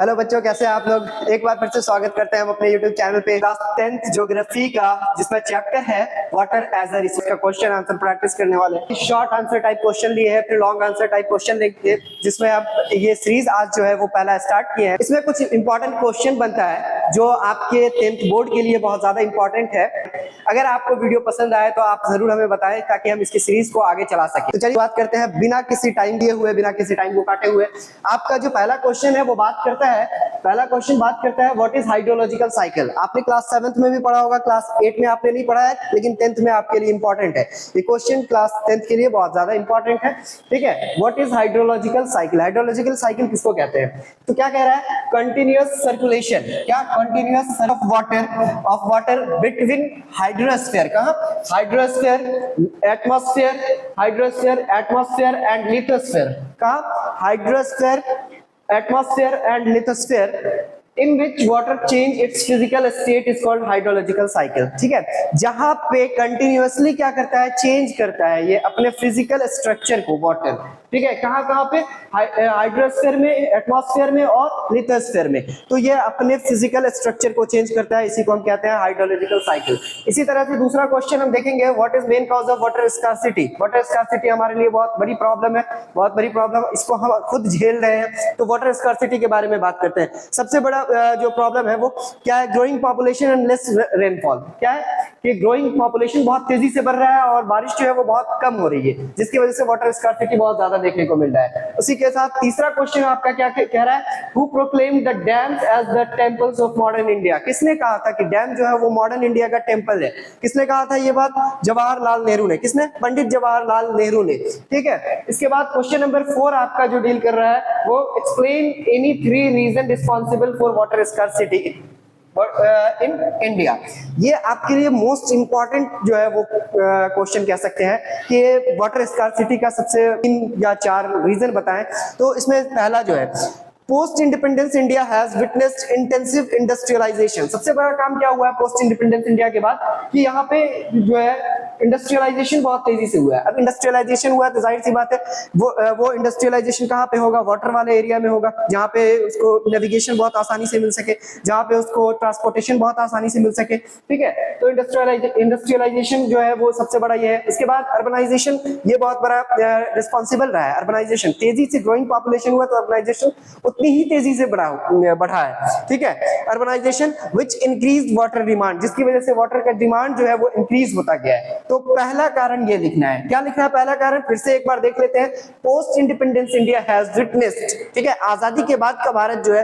Hello बच्चों, कैसे हैं आप लोग। एक बार फिर से स्वागत करते हैं हम अपने YouTube चैनल पे क्लास 10th ज्योग्राफी का, जिसमें चैप्टर है वाटर एज अ रिसोर्स का क्वेश्चन आंसर प्रैक्टिस करने वाले हैं। शॉर्ट आंसर टाइप क्वेश्चन लिए हैं, फिर लॉन्ग आंसर टाइप क्वेश्चन लेंगे, जिसमें आप ये सीरीज आज जो है वो पहला स्टार्ट किए हैं। इसमें कुछ इंपॉर्टेंट क्वेश्चन बनता है जो आपके 10th बोर्ड के लिए बहुत ज्यादा इंपॉर्टेंट है। अगर आपको वीडियो पसंद आए तो आप जरूर हमें बताएं ताकि हम इसकी सीरीज को आगे चला सकें। तो चलिए बात करते हैं बिना किसी टाइम दिए हुए, बिना किसी टाइम को काटे हुए। आपका जो पहला क्वेश्चन है वो बात करता है व्हाट इज हाइड्रोलॉजिकल साइकिल। आपने क्लास 7th में भी पढ़ा होगा, क्लास 8 में आपने नहीं पढ़ा है, लेकिन 10th में आपके लिए इंपॉर्टेंट है। ये क्वेश्चन क्लास 10th के लिए बहुत ज्यादा इंपॉर्टेंट है। ठीक है, what is hydrological cycle. Hydrological cycle किसको कहते हैं? तो क्या कह रहा है? कंटिन्यूअस सर्कुलेशन, क्या continuous of water between hydrosphere, कहां? हाइड्रोस्फीयर एटमॉस्फेयर एंड लिथोस्फीयर, कहां? Hydrosphere atmosphere and lithosphere in which water change its physical state is called hydrological cycle। ठीक है, जहां पे कंटिन्यूअसली क्या करता है? चेंज करता है ये अपने फिजिकल स्ट्रक्चर को वाटर। ठीक है, कहां कहां पे? हाइड्रोस्फीयर में, एटमॉस्फेयर में और लिथोस्फीयर में। तो ये अपने फिजिकल स्ट्रक्चर को चेंज करता है, इसी को हम कहते हैं हाइड्रोलॉजिकल साइकिल। इसी तरह से दूसरा क्वेश्चन हम देखेंगे, what is main cause of water scarcity. Water scarcity हमारे लिए बहुत बड़ी प्रॉब्लम है, बहुत बड़ी प्रॉब्लम, इसको हम खुद झेल रहे हैं। तो वाटर स्कार्सिटी के बारे में बात करते हैं। सबसे बड़ा जो प्रॉब्लम है वो क्या है? Growing population and less rainfall. क्या है कि ग्रोइंग पॉपुलेशन बहुत तेजी से बढ़ रहा है और बारिश जो है वो बहुत कम हो रही है, जिसकी वजह से वाटर स्कार्सिटी बहुत ज्यादा देखने को मिल रहा है। उसी के साथ तीसरा क्वेश्चन आपका क्या कह रहा है? Who proclaimed the dams as the temples of modern India. किसने कहा था कि डैम जो है वो मॉडर्न इंडिया का टेंपल है? किसने कहा था ये बात? जवाहरलाल नेहरू ने। किसने? पंडित जवाहरलाल नेहरू ने। ठीक है, इसके बाद क्वेश्चन नंबर 4 आपका जो डील कर रहा है वो explain any 3 reason responsible for water scarcity in India. ये आपके लिए मोस्ट इंपॉर्टेंट जो है वो क्वेश्चन कह सकते हैं कि वाटर स्कार्सिटी का सबसे 3 या 4 रीजन बताएं। तो इसमें पहला जो है, post independence India has witnessed intensive industrialisation. सबसे बड़ा काम क्या हुआ है पोस्ट इंडिपेंडेंस इंडिया के बाद? कि यहाँ पे जो है इंडस्ट्रियलाइजेशन बहुत तेजी से हुआ है। अब इंडस्ट्रियलाइजेशन हुआ है तो जाहिर सी बात है वो इंडस्ट्रियलाइजेशन कहाँ पे होगा? वाटर वाले एरिया में होगा, जहाँ पे उसको नेविगेशन बहुत आसानी से मिल सके, जहाँ पे उसको ट्रांसपोर्टेशन बहुत आसानी से मिल सके। ठीक है, तो इंडस्ट्रियलाइजेशन जो है वो सबसे बड़ा ये है। इसके बाद अर्बनाइजेशन, ये बहुत बड़ा रिस्पॉन्सिबल रहा है। अर्बनाइजेशन, तेजी से ग्रोइंग पॉपुलेशन हुआ तो अर्बनाइजेशन उतनी ही तेजी से बढ़ा है। ठीक है, urbanisation which increase water demand, जिसकी वजह से वाटर का डिमांड जो है वो इंक्रीज होता गया है। तो पहला कारण ये लिखना है। क्या लिखना है पहला कारण? फिर से एक बार देख लेते हैं। Post independence India has witnessed, ठीक है, आजादी के बाद का भारत जो है